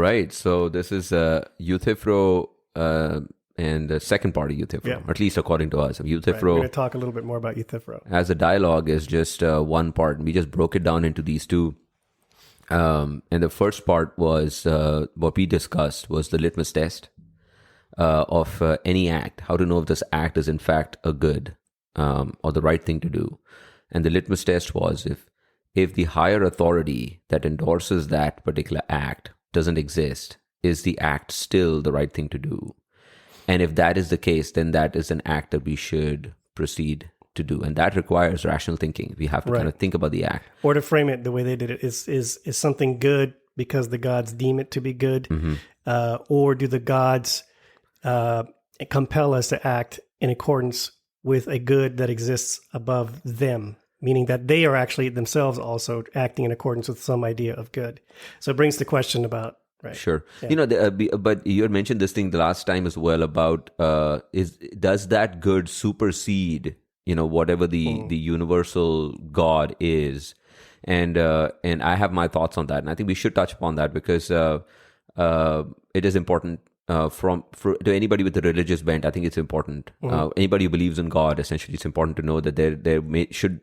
right. So this is Euthyphro and the second part of Euthyphro, at least according to us. Euthyphro. We're going to talk a little bit more about Euthyphro. As a dialogue is just one part. We just broke it down into these two. And the first part was what we discussed was the litmus test of any act. How to know if this act is in fact a good or the right thing to do. And the litmus test was if the higher authority that endorses that particular act doesn't exist, is the act still the right thing to do? And if that is the case, then that is an act that we should proceed to do. And that requires rational thinking. We have to kind of think about the act. Or to frame it the way they did it, is something good because the gods deem it to be good? Or do the gods compel us to act in accordance with a good that exists above them? Meaning that they are actually themselves also acting in accordance with some idea of good. So it brings the question about, right? Sure. Yeah. But you had mentioned this thing the last time as well about does that good supersede, whatever the universal God is? And I have my thoughts on that. And I think we should touch upon that because it is important to anybody with a religious bent. I think it's important. Anybody who believes in God, essentially, it's important to know that there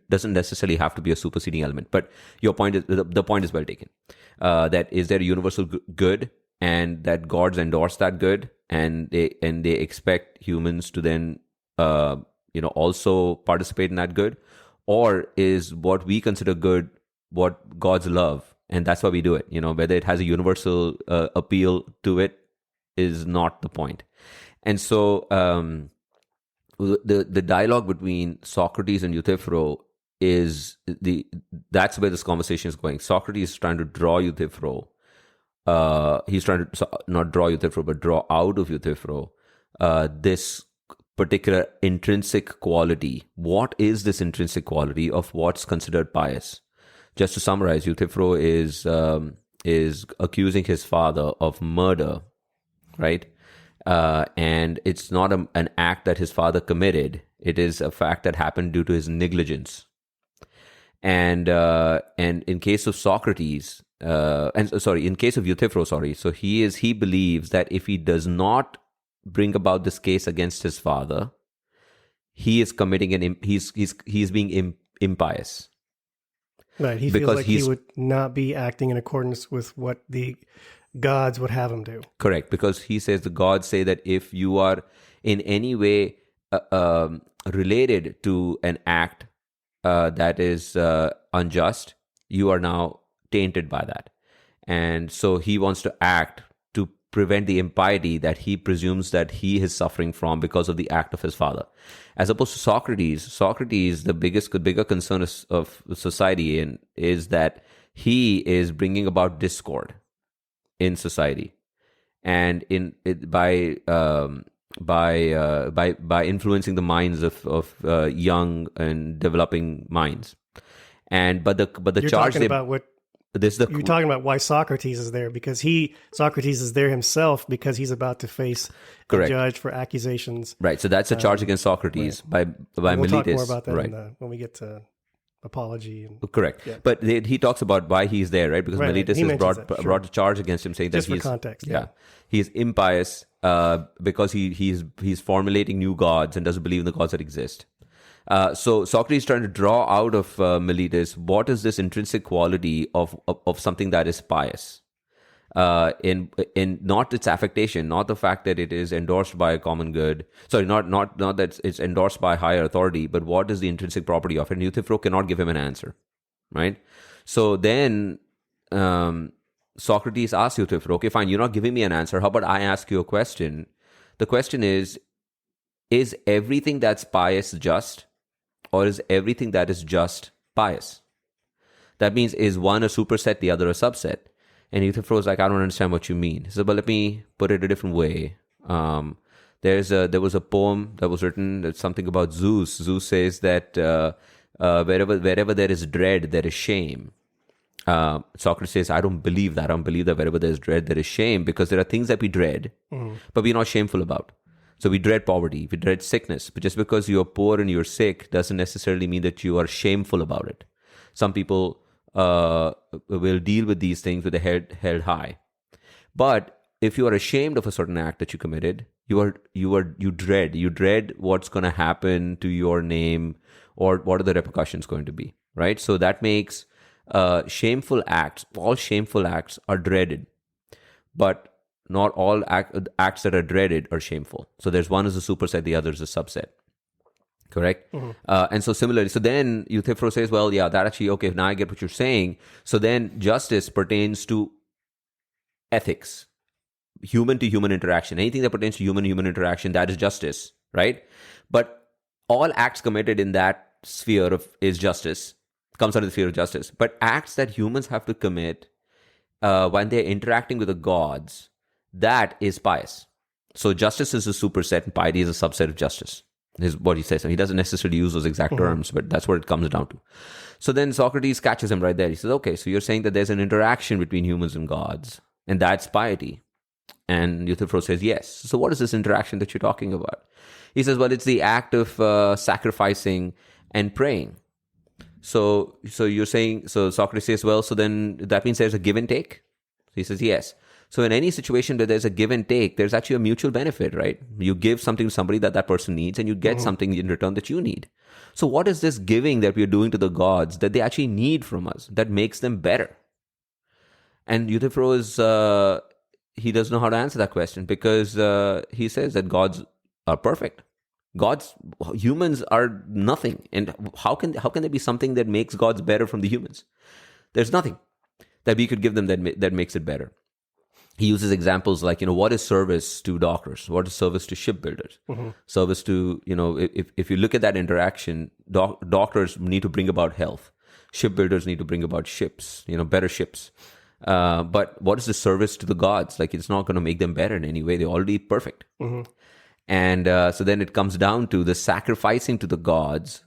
doesn't necessarily have to be a superseding element. But your point is the point is well taken. That is there a universal good, and that gods endorse that good, and they expect humans to then also participate in that good, or is what we consider good what gods love, and that's why we do it. Whether it has a universal appeal to it is not the point. And so the dialogue between Socrates and Euthyphro that's where this conversation is going. Socrates is trying to draw Euthyphro. He's trying to not draw Euthyphro, but draw out of Euthyphro this particular intrinsic quality. What is this intrinsic quality of what's considered pious? Just to summarize, Euthyphro is accusing his father of murder, right? And it's not an act that his father committed. It is a fact that happened due to his negligence. And in case of Socrates, in case of Euthyphro, so he believes that if he does not bring about this case against his father, he is committing he's being impious. Right. He feels like he would not be acting in accordance with what the gods would have him do. Correct. Because he says the gods say that if you are in any way related to an act that is unjust, you are now tainted by that. And so he wants to act to prevent the impiety that he presumes that he is suffering from because of the act of his father. As opposed to Socrates, the bigger concern of society is that he is bringing about discord in society, and by influencing the minds of young and developing minds. But the You're charge talking about what you're talking about why Socrates is there, because Socrates is there himself because he's about to face a judge for accusations. Right. So that's a charge against Socrates by we'll Miletus. We'll talk more about that when we get to apology. Correct. Yeah. But he talks about why he's there, right? Because Miletus has brought a charge against him saying that he's... for context. He's impious because he's formulating new gods and doesn't believe in the gods that exist. So Socrates is trying to draw out of Miletus what is this intrinsic quality of something that is pious, in not its affectation, not the fact that it is endorsed by a common good. Sorry, not that it's endorsed by higher authority, but what is the intrinsic property of it? And Euthyphro cannot give him an answer, right? So then Socrates asks Euthyphro, okay, fine, you're not giving me an answer. How about I ask you a question? The question is everything that's pious just? Or is everything that is just pious? That means, is one a superset, the other a subset? And Euthyphro is like, I don't understand what you mean. He said, but let me put it a different way. There was a poem that was written that's something about Zeus. Zeus says that wherever there is dread, there is shame. Socrates says, I don't believe that. I don't believe that wherever there is dread, there is shame, because there are things that we dread, but we're not shameful about. So we dread poverty, we dread sickness. But just because you're poor and you're sick doesn't necessarily mean that you are shameful about it. Some people will deal with these things with their head held high. But if you are ashamed of a certain act that you committed, you dread what's going to happen to your name, or what are the repercussions going to be, right? So that makes shameful acts, all shameful acts are dreaded, but not all acts that are dreaded are shameful. So there's one is a superset, the other is a subset. Correct? Mm-hmm. And so similarly, so then Euthyphro says, well, yeah, that actually, okay, now I get what you're saying. So then justice pertains to ethics, human to human interaction. Anything that pertains to human interaction, that is justice, right? But all acts committed in that sphere is justice, comes under the sphere of justice. But acts that humans have to commit when they're interacting with the gods, that is pious. So justice is a superset and piety is a subset of justice, is what he says. And he doesn't necessarily use those exact terms, but that's what it comes down to. So then Socrates catches him right there. He says, okay, so you're saying that there's an interaction between humans and gods, and that's piety. And Euthyphro says, yes. So what is this interaction that you're talking about? He says, well, it's the act of sacrificing and praying. So you're saying, so Socrates says, well, so then that means there's a give and take? He says, yes. So in any situation where there's a give and take, there's actually a mutual benefit, right? You give something to somebody that person needs, and you get something in return that you need. So what is this giving that we're doing to the gods that they actually need from us that makes them better? And Euthyphro he doesn't know how to answer that question, because he says that gods are perfect. Humans are nothing. And how can there be something that makes gods better from the humans? There's nothing that we could give them that makes it better. He uses examples like, what is service to doctors? What is service to shipbuilders? Service to, if you look at that interaction, doctors need to bring about health. Shipbuilders need to bring about ships, better ships. But what is the service to the gods? Like, it's not going to make them better in any way. They're already perfect. And so then it comes down to the sacrificing to the gods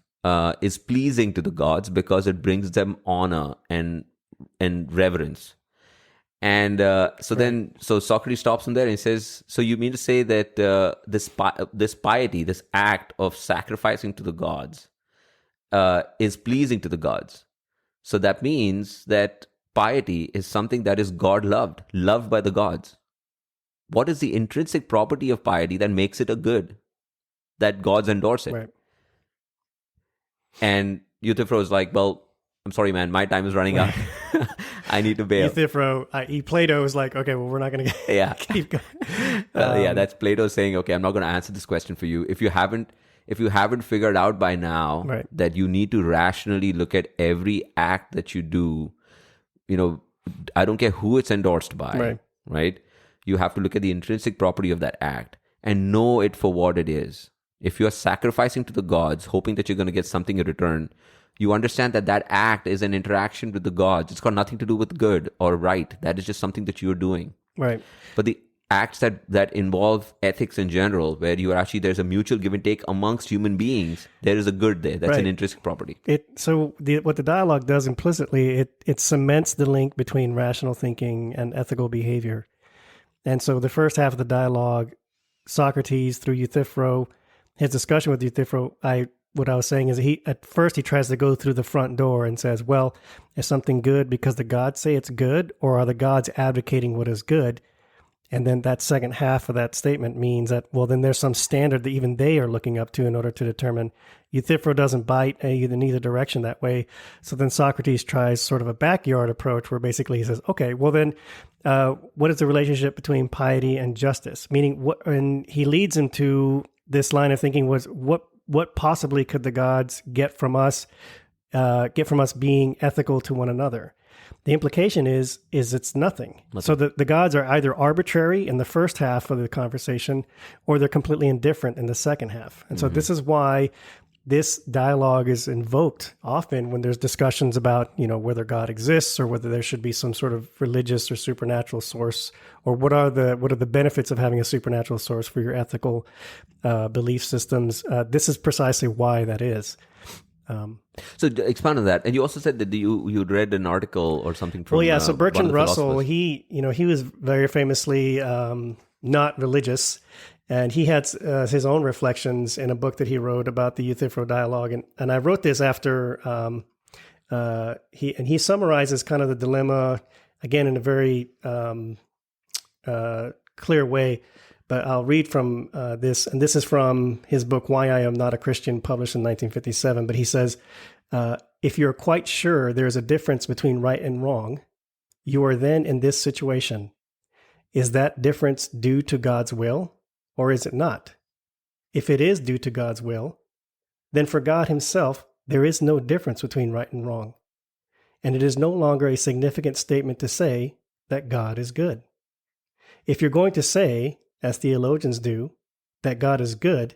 is pleasing to the gods because it brings them honor and reverence. And so Socrates stops him there and he says, so you mean to say that this piety, this act of sacrificing to the gods is pleasing to the gods? So that means that piety is something that is God-loved, loved by the gods. What is the intrinsic property of piety that makes it a good, that gods endorse it? Right. And Euthyphro is like, well, I'm sorry, man, my time is running out. I need to bail. Euthyphro, Plato is like, okay, well, we're not going to keep going. That's Plato saying, okay, I'm not going to answer this question for you. If you haven't figured out by now that you need to rationally look at every act that you do, I don't care who it's endorsed by, right? You have to look at the intrinsic property of that act and know it for what it is. If you're sacrificing to the gods, hoping that you're going to get something in return, you understand that act is an interaction with the gods. It's got nothing to do with good or right. That is just something that you're doing. Right. But the acts that involve ethics in general, where there's a mutual give and take amongst human beings, there is a good there. That's an intrinsic property. What the dialogue does implicitly, it cements the link between rational thinking and ethical behavior. And so the first half of the dialogue, Socrates through Euthyphro, his discussion with Euthyphro, what I was saying is at first he tries to go through the front door and says, well, is something good because the gods say it's good, or are the gods advocating what is good? And then that second half of that statement means that, well, then there's some standard that even they are looking up to in order to determine. Euthyphro doesn't bite in either direction that way. So then Socrates tries sort of a backyard approach where basically he says, okay, well then, what is the relationship between piety and justice? Meaning, and he leads into this line of thinking was, what possibly could the gods get from us being ethical to one another? The implication is it's nothing. So the gods are either arbitrary in the first half of the conversation, or they're completely indifferent in the second half. And so this is why this dialogue is invoked often when there's discussions about, whether God exists or whether there should be some sort of religious or supernatural source, or what are the benefits of having a supernatural source for your ethical belief systems. This is precisely why that is. So expand on that. And you also said that you read an article or something from so Bertrand Russell, he was very famously not religious, and he had his own reflections in a book that he wrote about the Euthyphro dialogue. And I wrote this after he summarizes kind of the dilemma, again, in a very clear way. But I'll read from this, and this is from his book, Why I Am Not a Christian, published in 1957. But he says, if you're quite sure there's a difference between right and wrong, you are then in this situation. Is that difference due to God's will, or is it not? If it is due to God's will, then for God himself, there is no difference between right and wrong. And it is no longer a significant statement to say that God is good. If you're going to say, as theologians do, that God is good,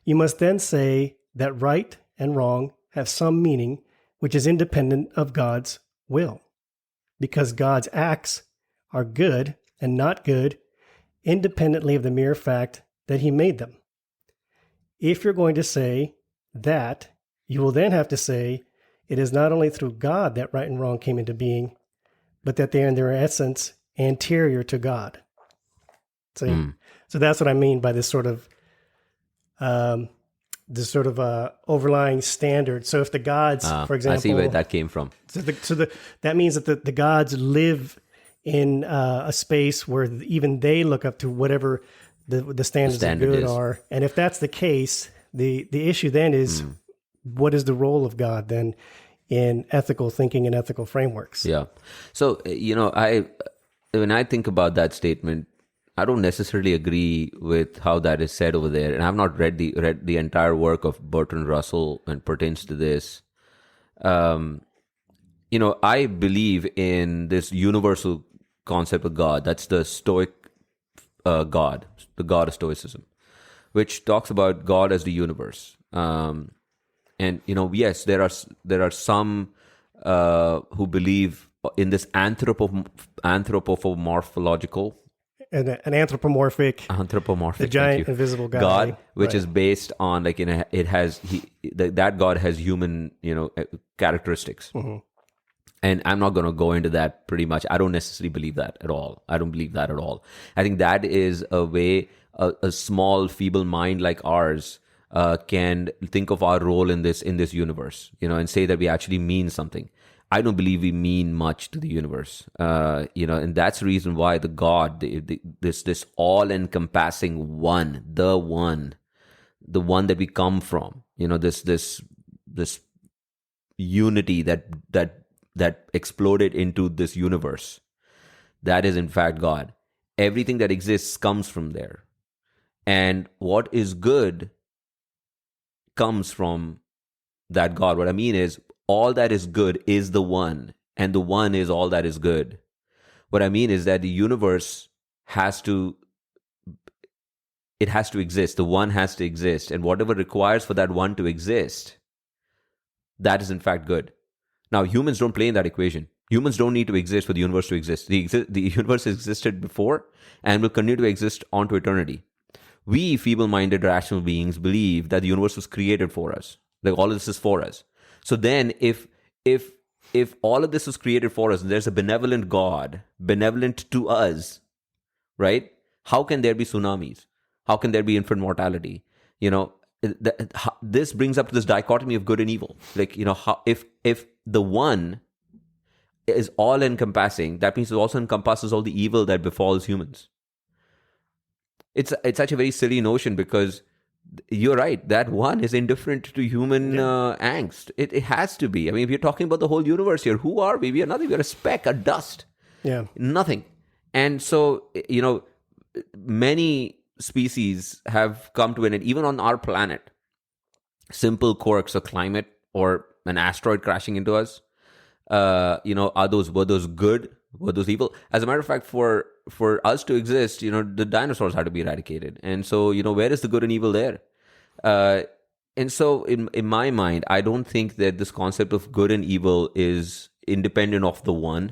you must then say that right and wrong have some meaning which is independent of God's will, because God's acts are good and not good independently of the mere fact that he made them. If you're going to say that, you will then have to say it is not only through God that right and wrong came into being, but that they are in their essence anterior to God. See? So that's what I mean by this sort of overlying standard. So if the gods, for example, I see where that came from. That means that the gods live in a space where even they look up to whatever the standards of good are. And if that's the case, the issue then is what is the role of God then in ethical thinking and ethical frameworks? Yeah. So, when I think about that statement, I don't necessarily agree with how that is said over there. And I've not read the entire work of Bertrand Russell and pertains to this. I believe in this universal concept of God. That's the Stoic God, the God of Stoicism, which talks about God as the universe. Yes, there are some who believe in this anthropomorphological, an anthropomorphic, the giant invisible God, which is based on that God has human characteristics. Mm-hmm. And I'm not going to go into that pretty much. I don't necessarily believe that at all. I don't believe that at all. I think that is a way a small, feeble mind like ours can think of our role in this universe, and say that we actually mean something. I don't believe we mean much to the universe, and that's the reason why the God, this all-encompassing one, the one that we come from, this unity that exploded into this universe, that is in fact God. Everything that exists comes from there. And what is good comes from that God. What I mean is, all that is good is the one, and the one is all that is good. What I mean is that the universe has to exist. The one has to exist. And whatever requires for that one to exist, that is in fact good. Now, humans don't play in that equation. Humans don't need to exist for the universe to exist. The universe existed before and will continue to exist onto eternity. We feeble-minded rational beings believe that the universe was created for us. Like all of this is for us. So then if all of this was created for us and there's a benevolent God, benevolent to us, right? How can there be tsunamis? How can there be infant mortality? This brings up to this dichotomy of good and evil. If the one is all-encompassing, that means it also encompasses all the evil that befalls humans. It's such a very silly notion, because you're right, that one is indifferent to human angst. It has to be. I mean, if you're talking about the whole universe here, who are we? We are nothing. We're a speck, a dust. Yeah. Nothing. And so, many species have come to an end, even on our planet. Simple quirks of climate or an asteroid crashing into us. Were those good? Were those evil? As a matter of fact, for us to exist, the dinosaurs had to be eradicated. And so, where is the good and evil there? And so in my mind, I don't think that this concept of good and evil is independent of the one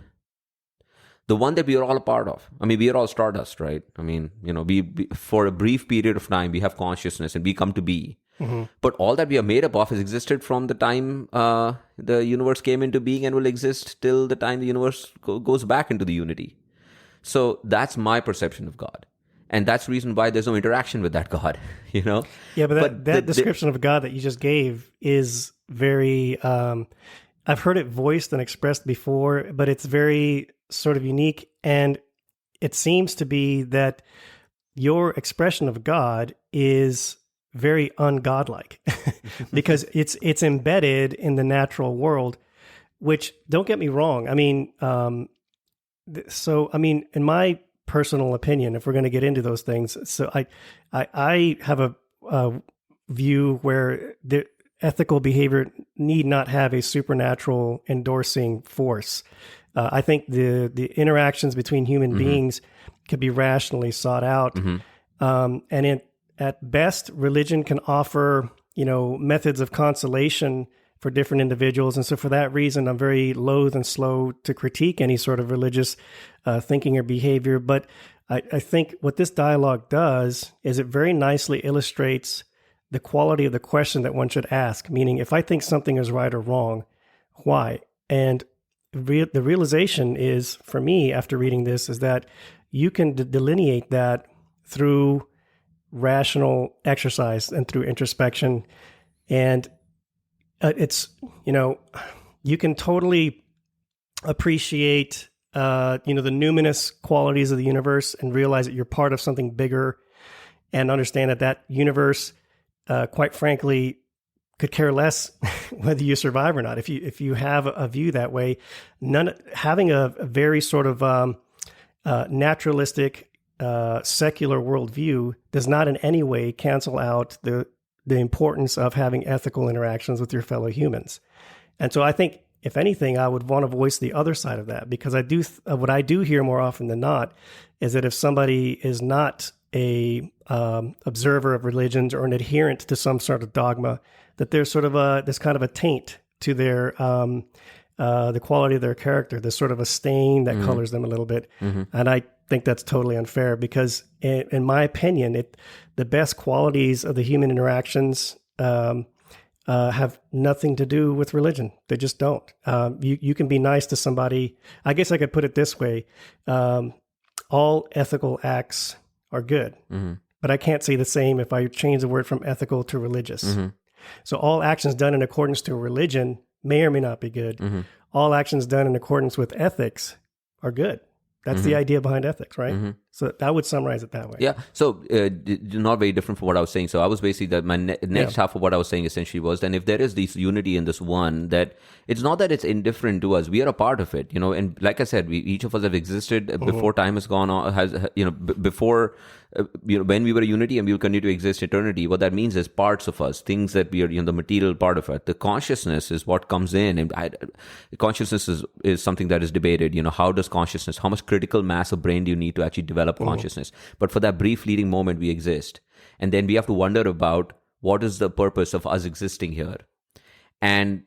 that we are all a part of. I mean, we are all stardust, right? I mean, we for a brief period of time, we have consciousness and we come to be. Mm-hmm. But all that we are made up of has existed from the time the universe came into being and will exist till the time the universe goes back into the unity. So that's my perception of God. And that's the reason why there's no interaction with that God, Yeah, but that description of God that you just gave is very, I've heard it voiced and expressed before, but it's very sort of unique. And it seems to be that your expression of God is very ungodlike because it's embedded in the natural world, which, don't get me wrong. I mean, in my personal opinion, if we're going to get into those things, so I have a view where the ethical behavior need not have a supernatural endorsing force. I think the interactions between human beings can be rationally sought out, at best, religion can offer methods of consolation for different individuals. And so for that reason, I'm very loath and slow to critique any sort of religious thinking or behavior. But I think what this dialogue does is it very nicely illustrates the quality of the question that one should ask, meaning if I think something is right or wrong, why? And the realization is, for me, after reading this, is that you can delineate that through rational exercise and through introspection. And it's, you can totally appreciate, the numinous qualities of the universe and realize that you're part of something bigger, and understand that universe, quite frankly, could care less whether you survive or not. If you have a view that way, having a very sort of naturalistic, secular worldview does not in any way cancel out the importance of having ethical interactions with your fellow humans. And so I think, if anything, I would want to voice the other side of that, because what I do hear more often than not is that if somebody is not a observer of religions or an adherent to some sort of dogma, that there's sort of this kind of a taint to their the quality of their character. There's sort of a stain that colors them a little bit, and I think that's totally unfair, because in my opinion, the best qualities of the human interactions have nothing to do with religion. They just don't. You can be nice to somebody. I guess I could put it this way: all ethical acts are good, but I can't say the same if I change the word from ethical to religious. So all actions done in accordance to religion may or may not be good. All actions done in accordance with ethics are good. That's the idea behind ethics, right? So I would summarize it that way. Yeah. So not very different from what I was saying. So I was basically that my next half of what I was saying essentially was, then if there is this unity in this one, that it's not that it's indifferent to us. We are a part of it, and like I said, each of us have existed before time has gone on, before, when we were a unity, and we will continue to exist eternity. What that means is parts of us, things that we are, the material part of it. The consciousness is what comes in, and consciousness is something that is debated. How does consciousness, how much critical mass of brain do you need to actually develop consciousness? But for that brief fleeting moment, we exist. And then we have to wonder about what is the purpose of us existing here. And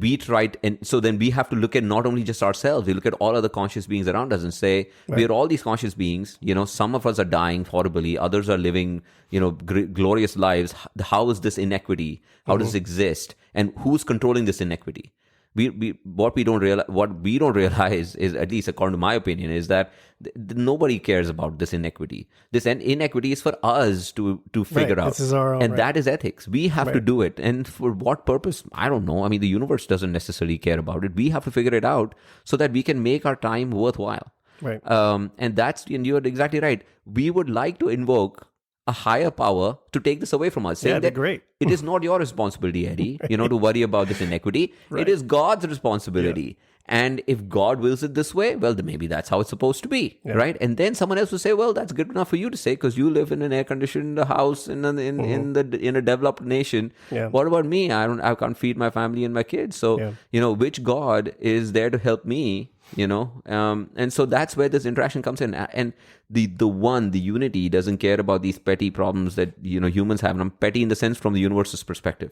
we try, and so then we have to look at not only just ourselves, we look at all other conscious beings around us and say, we are all these conscious beings. Some of us are dying horribly, others are living, glorious lives. How is this inequity? How does it exist? And who's controlling this inequity? What we don't realize is, at least according to my opinion, is that nobody cares about this inequity. This inequity is for us to figure out. This is our own, and that is ethics. We have to do it. And for what purpose? I don't know. I mean, the universe doesn't necessarily care about it. We have to figure it out so that we can make our time worthwhile. Right. And you're exactly right. We would like to invoke a higher power to take this away from us. Saying that great. It is not your responsibility, Eddie, to worry about this inequity. It is God's responsibility. And if God wills it this way, well, then maybe that's how it's supposed to be, right? And then someone else will say, well, that's good enough for you to say, because you live in an air-conditioned house in a developed nation. Yeah. What about me? I can't feed my family and my kids. So, which God is there to help me? And so that's where this interaction comes in. And the unity doesn't care about these petty problems that, humans have. And I'm petty in the sense from the universe's perspective.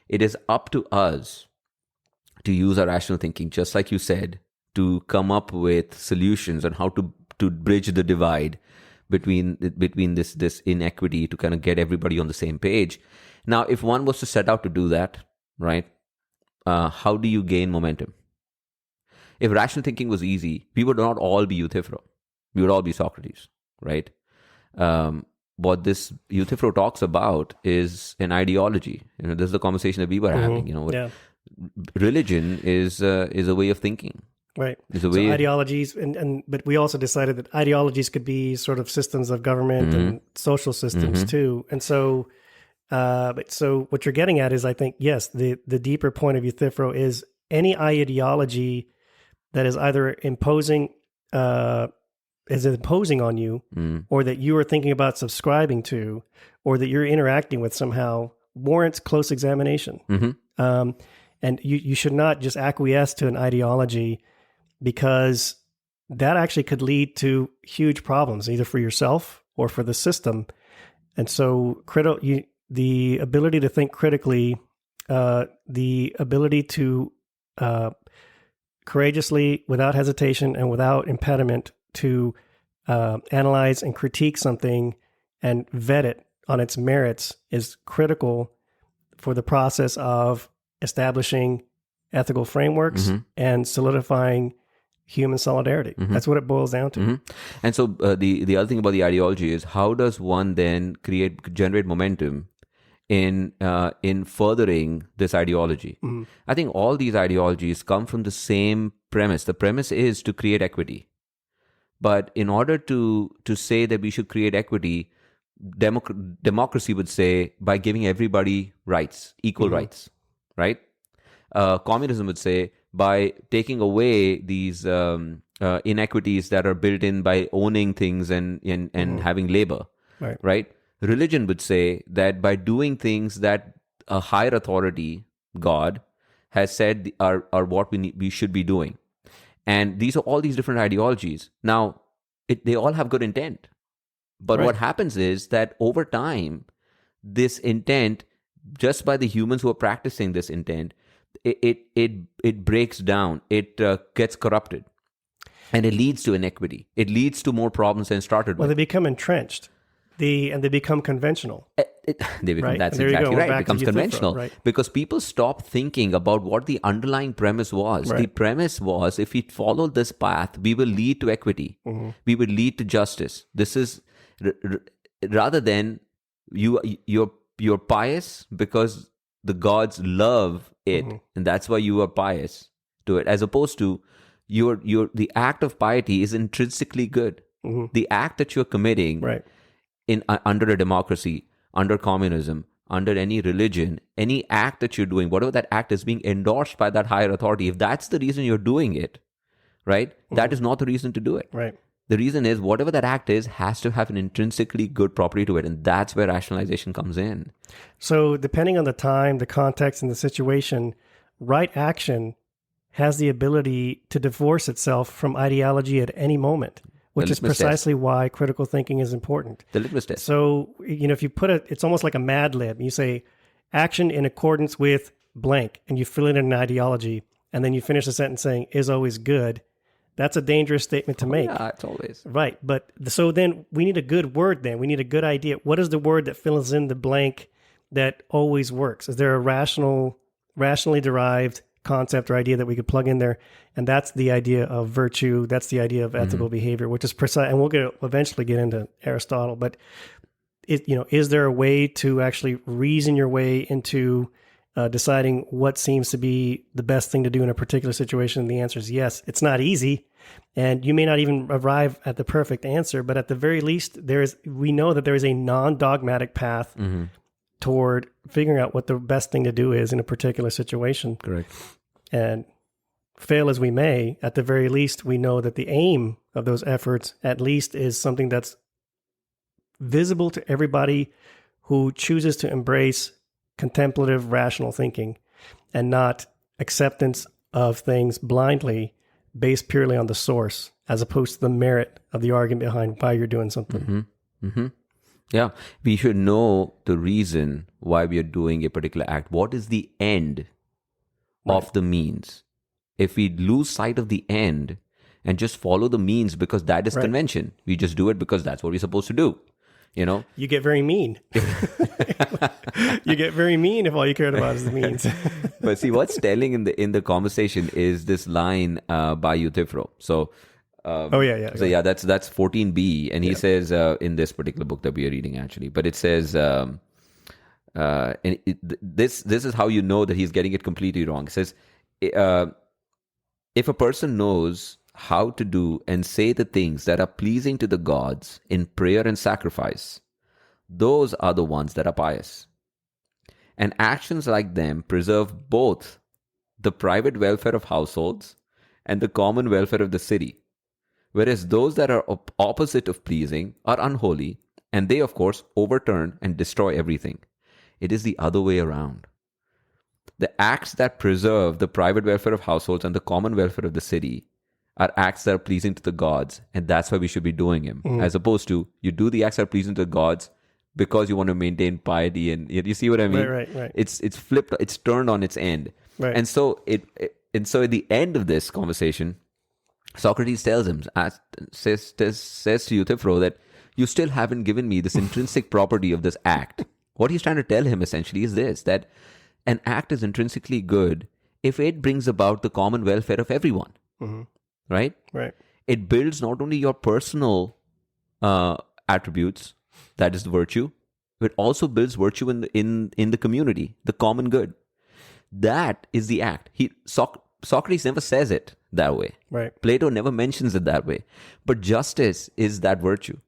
It is up to us to use our rational thinking, just like you said, to come up with solutions on how to bridge the divide between this inequity, to kind of get everybody on the same page. Now, if one was to set out to do that, right, how do you gain momentum? If rational thinking was easy, we would not all be Euthyphro. We would all be Socrates, right? What this Euthyphro talks about is an ideology. This is the conversation that we were having. Religion is a way of thinking. Right. It's a So way. ideologies, but we also decided that ideologies could be sort of systems of government and social systems too. And so, so what you're getting at is, I think, yes, the deeper point of Euthyphro is any ideology that is either imposing on you, or that you are thinking about subscribing to, or that you're interacting with somehow, warrants close examination. And you should not just acquiesce to an ideology, because that actually could lead to huge problems, either for yourself or for the system. And so the ability to think critically, the ability to courageously, without hesitation and without impediment, to analyze and critique something and vet it on its merits is critical for the process of establishing ethical frameworks and solidifying human solidarity. That's what it boils down to. And so the other thing about the ideology is, how does one then generate momentum in furthering this ideology? I think all these ideologies come from the same premise. The premise is to create equity. But in order to say that we should create equity, democracy would say by giving everybody rights, equal rights, right? Communism would say by taking away these inequities that are built in by owning things and having labor, right? Religion would say that by doing things that a higher authority, God, has said are what we should be doing. And these are all these different ideologies. Now, they all have good intent. But what happens is that over time, this intent, just by the humans who are practicing this intent, it breaks down. It gets corrupted. And it leads to inequity. It leads to more problems than started with. Well, they become entrenched. And they become conventional. They become, right? That's exactly right. It becomes conventional. Right. Because people stop thinking about what the underlying premise was. Right. The premise was, if we follow this path, we will lead to equity. We will lead to justice. This is rather than you're pious because the gods love it, and that's why you are pious to it, as opposed to the act of piety is intrinsically good. The act that you're committing under a democracy, under communism, under any religion, any act that you're doing, whatever that act is being endorsed by that higher authority, if that's the reason you're doing it, right, that is not the reason to do it. Right. The reason is whatever that act is has to have an intrinsically good property to it. And that's where rationalization comes in. So depending on the time, the context, and the situation, right action has the ability to divorce itself from ideology at any moment, which is precisely why critical thinking is important. The litmus test. So, if you put it's almost like a Mad Lib. You say action in accordance with blank, and you fill it in an ideology, and then you finish the sentence saying is always good. That's a dangerous statement to make. Yeah, it's always. Right. But so then we need a good word then. We need a good idea. What is the word that fills in the blank that always works? Is there a rationally derived concept or idea that we could plug in there? And that's the idea of virtue. That's the idea of ethical behavior, which is precise. And we'll eventually get into Aristotle. But, is there a way to actually reason your way into deciding what seems to be the best thing to do in a particular situation? And the answer is yes. It's not easy, and you may not even arrive at the perfect answer, but at the very least, we know that there is a non-dogmatic path toward figuring out what the best thing to do is in a particular situation. Correct. And fail as we may, at the very least, we know that the aim of those efforts at least is something that's visible to everybody who chooses to embrace contemplative, rational thinking, and not acceptance of things blindly based purely on the source, as opposed to the merit of the argument behind why you're doing something. Yeah, we should know the reason why we are doing a particular act. What is the end of the means? If we lose sight of the end and just follow the means because that is convention, we just do it because that's what we're supposed to do. You get very mean. You get very mean if all you cared about is the means. But see, what's telling in the conversation is this line by Euthyphro. So, that's 14b, and he says in this particular book that we are reading, actually. But it says, this is how you know that he's getting it completely wrong. It says, if a person knows how to do and say the things that are pleasing to the gods in prayer and sacrifice, those are the ones that are pious. And actions like them preserve both the private welfare of households and the common welfare of the city. Whereas those that are opposite of pleasing are unholy, and they, of course, overturn and destroy everything. It is the other way around. The acts that preserve the private welfare of households and the common welfare of the city are acts that are pleasing to the gods, and that's why we should be doing them. As opposed to, you do the acts that are pleasing to the gods because you want to maintain piety, and you see what I mean? Right. It's flipped, it's turned on its end. Right. And so so at the end of this conversation, Socrates tells him, says to Euthyphro that you still haven't given me this intrinsic property of this act. What he's trying to tell him essentially is this, that an act is intrinsically good if it brings about the common welfare of everyone. Right? Right. It builds not only your personal attributes, that is the virtue, but also builds virtue in the community, the common good. That is the act. Socrates never says it that way. Right. Plato never mentions it that way. But justice is that virtue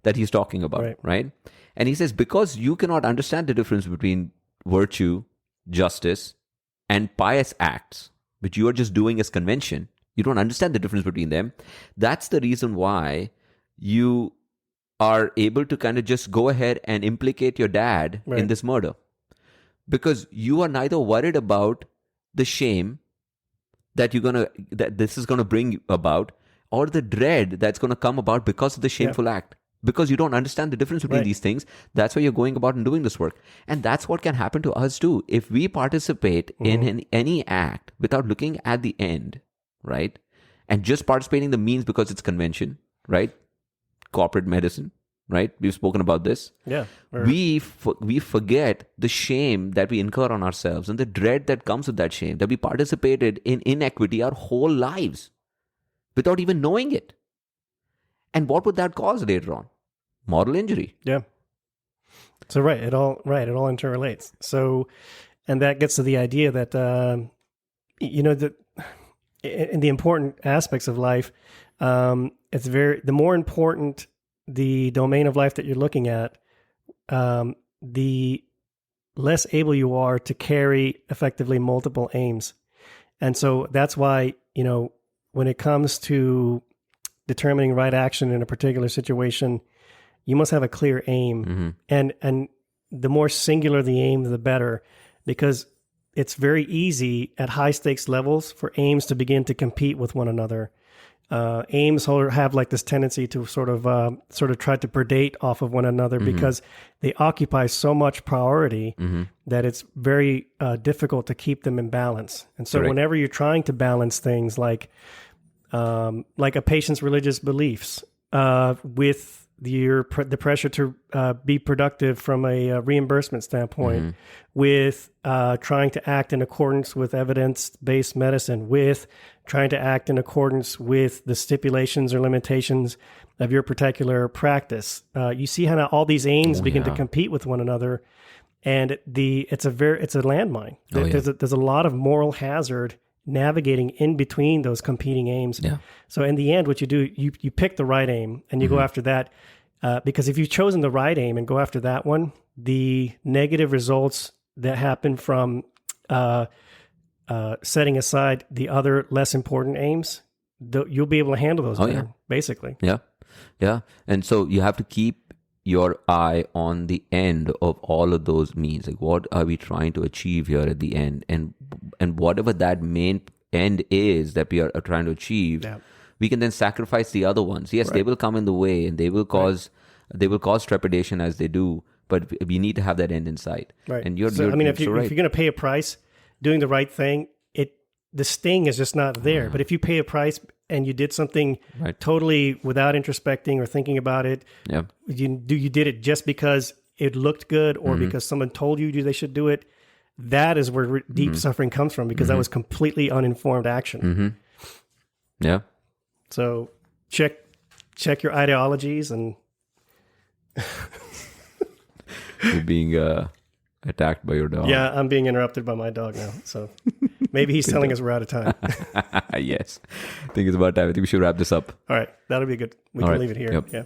that he's talking about, right? And he says, because you cannot understand the difference between virtue, justice, and pious acts, which you are just doing as convention, you don't understand the difference between them. That's the reason why you are able to kind of just go ahead and implicate your dad in this murder. Because you are neither worried about the shame that this is gonna bring about, or the dread that's gonna come about because of the shameful act. Because you don't understand the difference between these things, that's why you're going about and doing this work. And that's what can happen to us too. If we participate in any act without looking at the end, right? And just participating in the means because it's convention, right? Corporate medicine, right? We've spoken about this. Yeah. We forget the shame that we incur on ourselves and the dread that comes with that shame, that we participated in inequity our whole lives without even knowing it. And what would that cause later on? Moral injury. Yeah. So it all interrelates. So, and that gets to the idea that that in the important aspects of life, the more important the domain of life that you're looking at, the less able you are to carry effectively multiple aims. And so that's why, when it comes to determining right action in a particular situation, you must have a clear aim. And the more singular the aim, the better, because it's very easy at high stakes levels for aims to begin to compete with one another. Aims have like this tendency to sort of try to predate off of one another because they occupy so much priority that it's very difficult to keep them in balance. And so whenever you're trying to balance things like a patient's religious beliefs with the pressure to be productive from a reimbursement standpoint, with trying to act in accordance with evidence-based medicine, with trying to act in accordance with the stipulations or limitations of your particular practice. You see how now all these aims begin to compete with one another, and it's a landmine. There's a lot of moral hazard navigating in between those competing aims. Yeah. So in the end, what you do, you pick the right aim and you go after that. Because if you've chosen the right aim and go after that one, the negative results that happen from setting aside the other less important aims, you'll be able to handle those better, basically. Yeah. Yeah. And so you have to keep your eye on the end of all of those means. Like, what are we trying to achieve here at the end? And whatever that main end is that we are trying to achieve, we can then sacrifice the other ones. Yes, they will come in the way and they will cause trepidation as they do, but we need to have that end in sight. Right. And if you're going to pay a price, doing the right thing, the sting is just not there. But if you pay a price and you did something totally without introspecting or thinking about it, you did it just because it looked good or because someone told you they should do it, that is where deep suffering comes from, because that was completely uninformed action. Yeah. So check your ideologies and... You're being attacked by your dog. Yeah, I'm being interrupted by my dog now. So Maybe he's telling us we're out of time. Yes. I think it's about time. I think we should wrap this up. All right. That'll be good. We All can right. leave it here. Yep. Yeah.